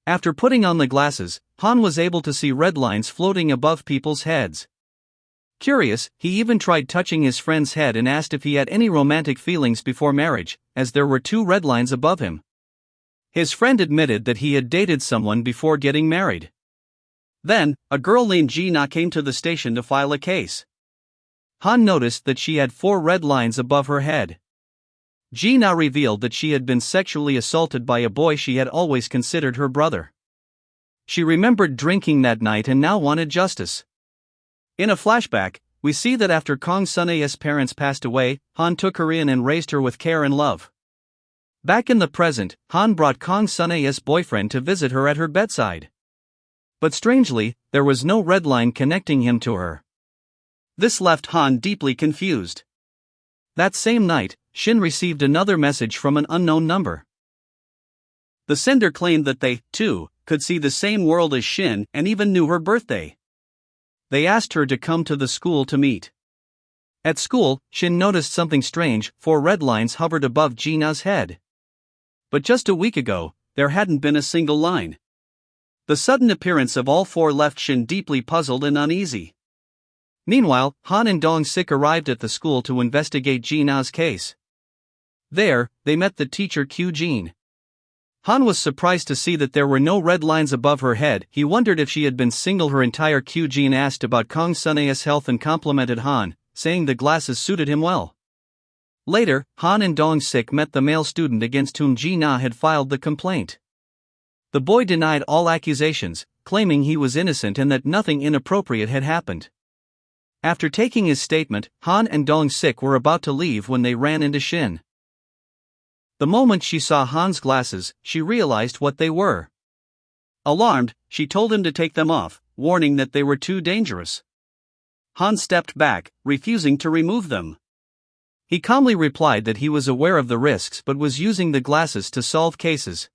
After putting on the glasses, Han was able to see red lines floating above people's heads. Curious, he even tried touching his friend's head and asked if he had any romantic feelings before marriage, as there were 2 red lines above him. His friend admitted that he had dated someone before getting married. Then, a girl named Ji-na came to the station to file a case. Han noticed that she had 4 red lines above her head. Ji-na revealed that she had been sexually assaulted by a boy she had always considered her brother. She remembered drinking that night and now wanted justice. In a flashback, we see that after Kang Sun-a's parents passed away, Han took her in and raised her with care and love. Back in the present, Han brought Kang Sun-a's boyfriend to visit her at her bedside. But strangely, there was no red line connecting him to her. This left Han deeply confused. That same night, Shin received another message from an unknown number. The sender claimed that they, too, could see the same world as Shin and even knew her birthday. They asked her to come to the school to meet. At school, Shin noticed something strange. 4 red lines hovered above Ji-na's head. But just a week ago, there hadn't been a single line. The sudden appearance of all 4 left Shin deeply puzzled and uneasy. Meanwhile, Han and Dong-sik arrived at the school to investigate Ji-na's case. There, they met the teacher Kyu-jin. Han was surprised to see that there were no red lines above her head. He wondered if she had been single her entire. Kyu-jin asked about Kang Sun-a's health and complimented Han, saying the glasses suited him well. Later, Han and Dong-sik met the male student against whom Ji-na had filed the complaint. The boy denied all accusations, claiming he was innocent and that nothing inappropriate had happened. After taking his statement, Han and Dong-sik were about to leave when they ran into Shin. The moment she saw Han's glasses, she realized what they were. Alarmed, she told him to take them off, warning that they were too dangerous. Han stepped back, refusing to remove them. He calmly replied that he was aware of the risks but was using the glasses to solve cases.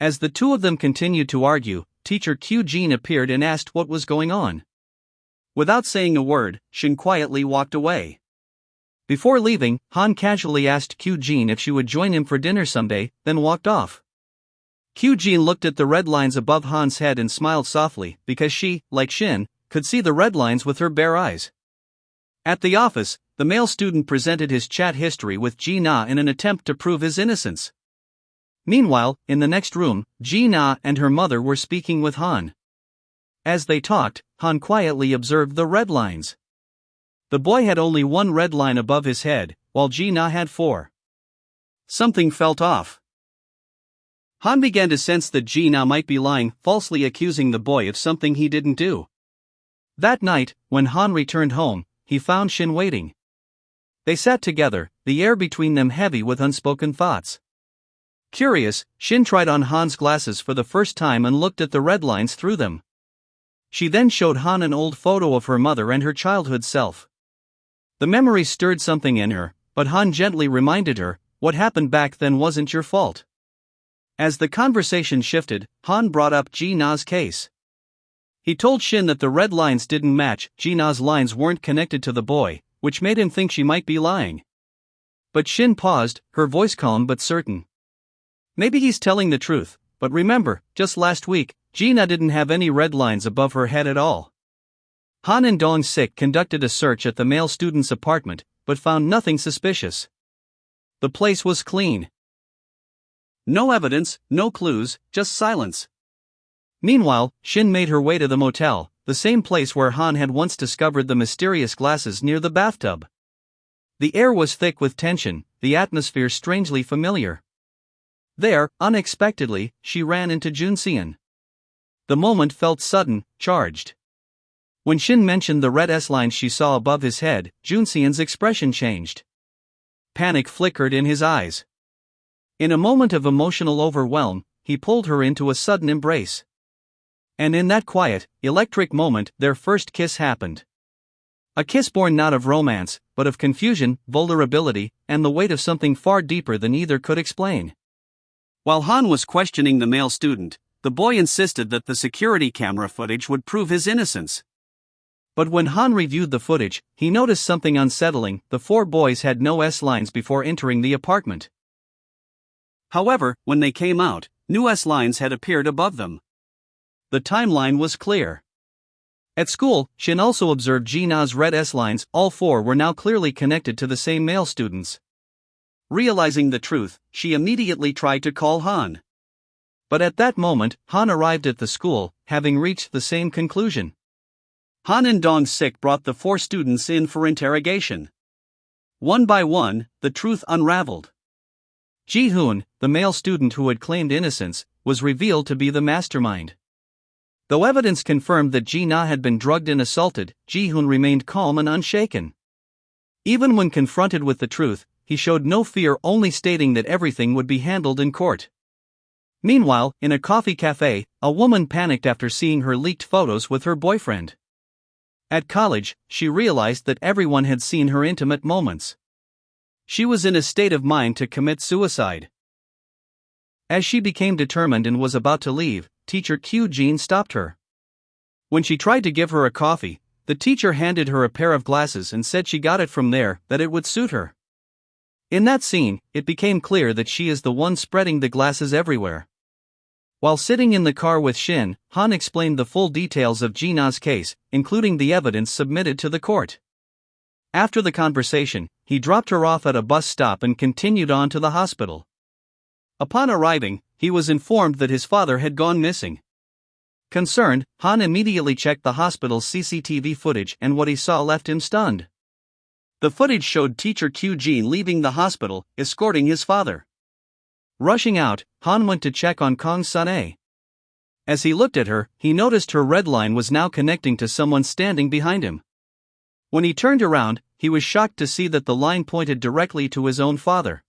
As the 2 of them continued to argue, teacher Kyu-jin appeared and asked what was going on. Without saying a word, Shin quietly walked away. Before leaving, Han casually asked Kyu-jin if she would join him for dinner someday, then walked off. Kyu-jin looked at the red lines above Han's head and smiled softly, because she, like Shin, could see the red lines with her bare eyes. At the office, the male student presented his chat history with Ji-na in an attempt to prove his innocence. Meanwhile, in the next room, Ji-na and her mother were speaking with Han. As they talked, Han quietly observed the red lines. The boy had only 1 red line above his head, while Ji-na had 4. Something felt off. Han began to sense that Ji-na might be lying, falsely accusing the boy of something he didn't do. That night, when Han returned home, he found Shin waiting. They sat together, the air between them heavy with unspoken thoughts. Curious, Shin tried on Han's glasses for the first time and looked at the red lines through them. She then showed Han an old photo of her mother and her childhood self. The memory stirred something in her, but Han gently reminded her, "What happened back then wasn't your fault." As the conversation shifted, Han brought up Ji-na's case. He told Shin that the red lines didn't match. Ji-na's lines weren't connected to the boy, which made him think she might be lying. But Shin paused, her voice calm but certain. "Maybe he's telling the truth, but remember, just last week, Ji-na didn't have any red lines above her head at all." Han and Dong-sik conducted a search at the male student's apartment, but found nothing suspicious. The place was clean. No evidence, no clues, just silence. Meanwhile, Shin made her way to the motel, the same place where Han had once discovered the mysterious glasses near the bathtub. The air was thick with tension, the atmosphere strangely familiar. There, unexpectedly, she ran into Junseon. The moment felt sudden, charged. When Shin mentioned the red S-lines she saw above his head, Junseon's expression changed. Panic flickered in his eyes. In a moment of emotional overwhelm, he pulled her into a sudden embrace. And in that quiet, electric moment, their first kiss happened. A kiss born not of romance, but of confusion, vulnerability, and the weight of something far deeper than either could explain. While Han was questioning the male student, the boy insisted that the security camera footage would prove his innocence. But when Han reviewed the footage, he noticed something unsettling. The 4 boys had no S-lines before entering the apartment. However, when they came out, New S-lines had appeared above them. The timeline was clear. At school, Shin also observed Ji-na's red S-lines. All four were now clearly connected to the same male students. Realizing the truth, she immediately tried to call Han. But at that moment, Han arrived at the school, having reached the same conclusion. Han and Dong-sik brought the four students in for interrogation. One by one, the truth unraveled. Ji-hoon, the male student who had claimed innocence, was revealed to be the mastermind. Though evidence confirmed that Ji-na had been drugged and assaulted, Ji-hoon remained calm and unshaken. Even when confronted with the truth, he showed no fear, only stating that everything would be handled in court. Meanwhile, in a coffee cafe, a woman panicked after seeing her leaked photos with her boyfriend. At college, she realized that everyone had seen her intimate moments. She was in a state of mind to commit suicide. As she became determined and was about to leave, teacher Kyu-jin stopped her. When she tried to give her a coffee, the teacher handed her a pair of glasses and said she got it from there, that it would suit her. In that scene, it became clear that she is the one spreading the glasses everywhere. While sitting in the car with Shin, Han explained the full details of Ji-na's case, including the evidence submitted to the court. After the conversation, he dropped her off at a bus stop and continued on to the hospital. Upon arriving, he was informed that his father had gone missing. Concerned, Han immediately checked the hospital's CCTV footage, and what he saw left him stunned. The footage showed teacher Kyu-jin leaving the hospital, escorting his father. Rushing out, Han went to check on Kong Sun-ae. As he looked at her, he noticed her red line was now connecting to someone standing behind him. When he turned around, he was shocked to see that the line pointed directly to his own father.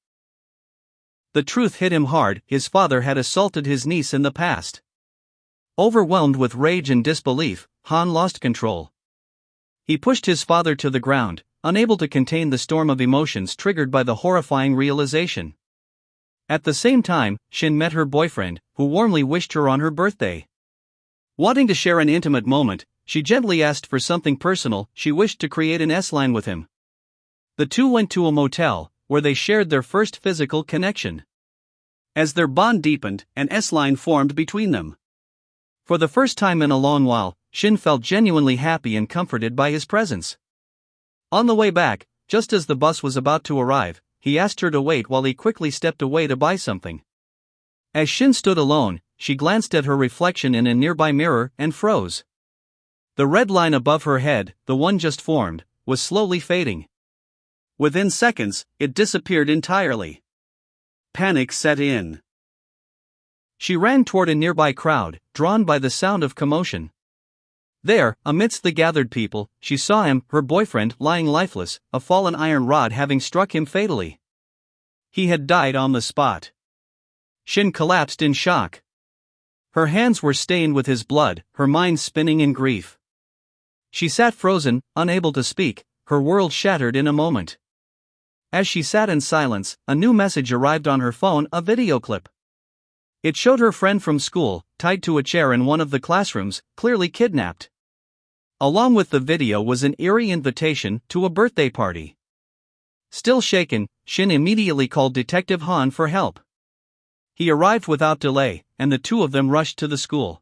The truth hit him hard: his father had assaulted his niece in the past. Overwhelmed with rage and disbelief, Han lost control. He pushed his father to the ground, unable to contain the storm of emotions triggered by the horrifying realization. At the same time, Shin met her boyfriend, who warmly wished her on her birthday. Wanting to share an intimate moment, she gently asked for something personal. She wished to create an S-line with him. The two went to a motel, where they shared their first physical connection. As their bond deepened, an S-line formed between them. For the first time in a long while, Shin felt genuinely happy and comforted by his presence. On the way back, just as the bus was about to arrive, he asked her to wait while he quickly stepped away to buy something. As Shin stood alone, she glanced at her reflection in a nearby mirror and froze. The red line above her head, the one just formed, was slowly fading. Within seconds, it disappeared entirely. Panic set in. She ran toward a nearby crowd, drawn by the sound of commotion. There, amidst the gathered people, she saw him, her boyfriend, lying lifeless, a fallen iron rod having struck him fatally. He had died on the spot. Shin collapsed in shock. Her hands were stained with his blood, her mind spinning in grief. She sat frozen, unable to speak, her world shattered in a moment. As she sat in silence, a new message arrived on her phone, a video clip. It showed her friend from school, tied to a chair in one of the classrooms, clearly kidnapped. Along with the video was an eerie invitation to a birthday party. Still shaken, Shin immediately called Detective Han for help. He arrived without delay, and the two of them rushed to the school.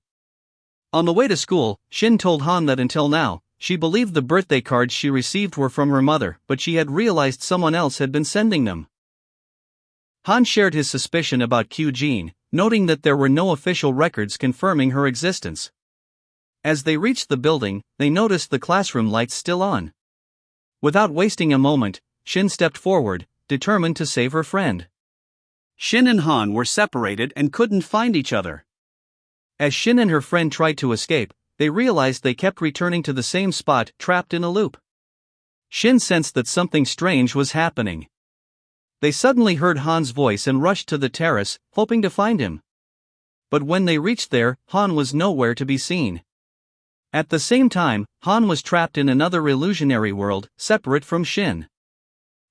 On the way to school, Shin told Han that until now, she believed the birthday cards she received were from her mother, but she had realized someone else had been sending them. Han shared his suspicion about Kyu-jin, noting that there were no official records confirming her existence. As they reached the building, they noticed the classroom lights still on. Without wasting a moment, Shin stepped forward, determined to save her friend. Shin and Han were separated and couldn't find each other. As Shin and her friend tried to escape, they realized they kept returning to the same spot, trapped in a loop. Shin sensed that something strange was happening. They suddenly heard Han's voice and rushed to the terrace, hoping to find him. But when they reached there, Han was nowhere to be seen. At the same time, Han was trapped in another illusionary world, separate from Shin.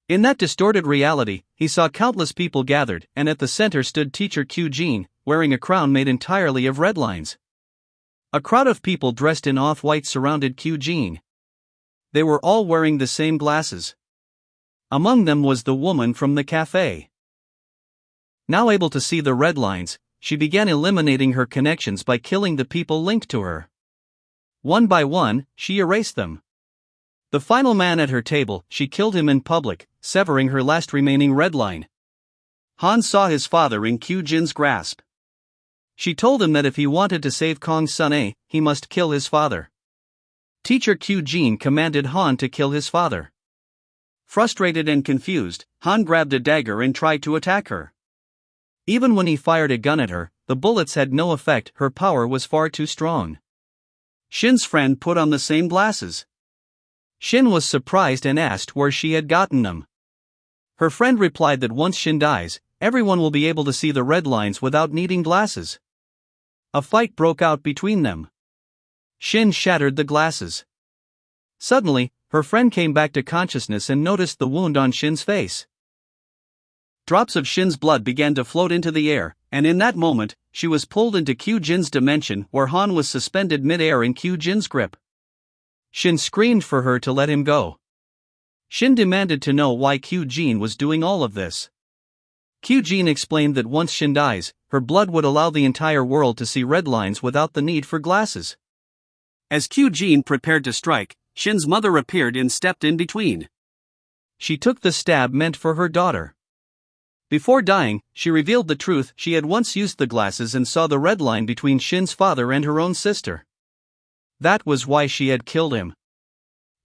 In that distorted reality, he saw countless people gathered, and at the center stood teacher Kyu-jin, wearing a crown made entirely of red lines. A crowd of people dressed in off-white surrounded Kyu-jin. They were all wearing the same glasses. Among them was the woman from the cafe. Now able to see the red lines, she began eliminating her connections by killing the people linked to her. One by one, she erased them. The final man at her table, she killed him in public, severing her last remaining red line. Han saw his father in Q Jin's grasp. She told him that if he wanted to save Kong Sun, he must kill his father. Teacher Q Jin commanded Han to kill his father. Frustrated and confused, Han grabbed a dagger and tried to attack her. Even when he fired a gun at her, the bullets had no effect, her power was far too strong. Shin's friend put on the same glasses. Shin was surprised and asked where she had gotten them. Her friend replied that once Shin dies, everyone will be able to see the red lines without needing glasses. A fight broke out between them. Shin shattered the glasses. Suddenly, her friend came back to consciousness and noticed the wound on Shin's face. Drops of Shin's blood began to float into the air, and in that moment, she was pulled into Q Jin's dimension where Han was suspended mid-air in Q Jin's grip. Shin screamed for her to let him go. Shin demanded to know why Q Jin was doing all of this. Q Jin explained that once Shin dies, her blood would allow the entire world to see red lines without the need for glasses. As Q Jin prepared to strike, Shin's mother appeared and stepped in between. She took the stab meant for her daughter. Before dying, she revealed the truth: she had once used the glasses and saw the red line between Shin's father and her own sister. That was why she had killed him.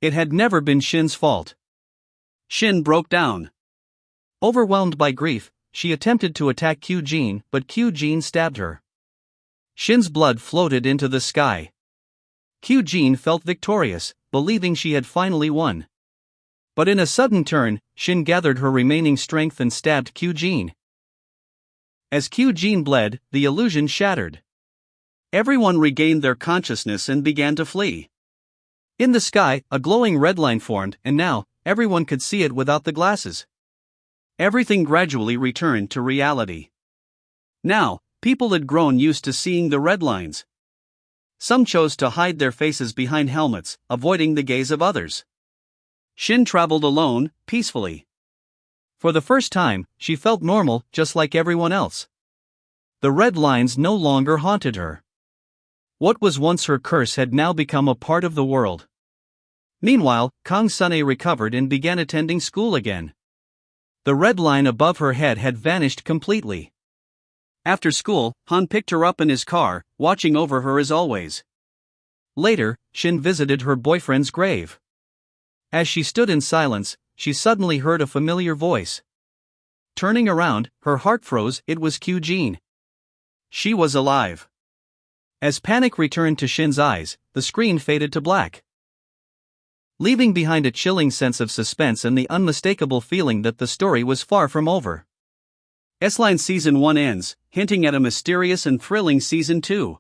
It had never been Shin's fault. Shin broke down. Overwhelmed by grief, she attempted to attack Q Jin, but Q Jin stabbed her. Shin's blood floated into the sky. Q Jin felt victorious, believing she had finally won. But in a sudden turn, Shin gathered her remaining strength and stabbed Q Jin. As Q Jin bled, the illusion shattered. Everyone regained their consciousness and began to flee. In the sky, a glowing red line formed, and now, everyone could see it without the glasses. Everything gradually returned to reality. Now, people had grown used to seeing the red lines. Some chose to hide their faces behind helmets, avoiding the gaze of others. Shin traveled alone, peacefully. For the first time, she felt normal, just like everyone else. The red lines no longer haunted her. What was once her curse had now become a part of the world. Meanwhile, Kong Sun recovered and began attending school again. The red line above her head had vanished completely. After school, Han picked her up in his car, watching over her as always. Later, Shin visited her boyfriend's grave. As she stood in silence, she suddenly heard a familiar voice. Turning around, her heart froze. It was Q Jin. She was alive. As panic returned to Shin's eyes, the screen faded to black, leaving behind a chilling sense of suspense and the unmistakable feeling that the story was far from over. S-Line Season 1 ends, hinting at a mysterious and thrilling Season 2.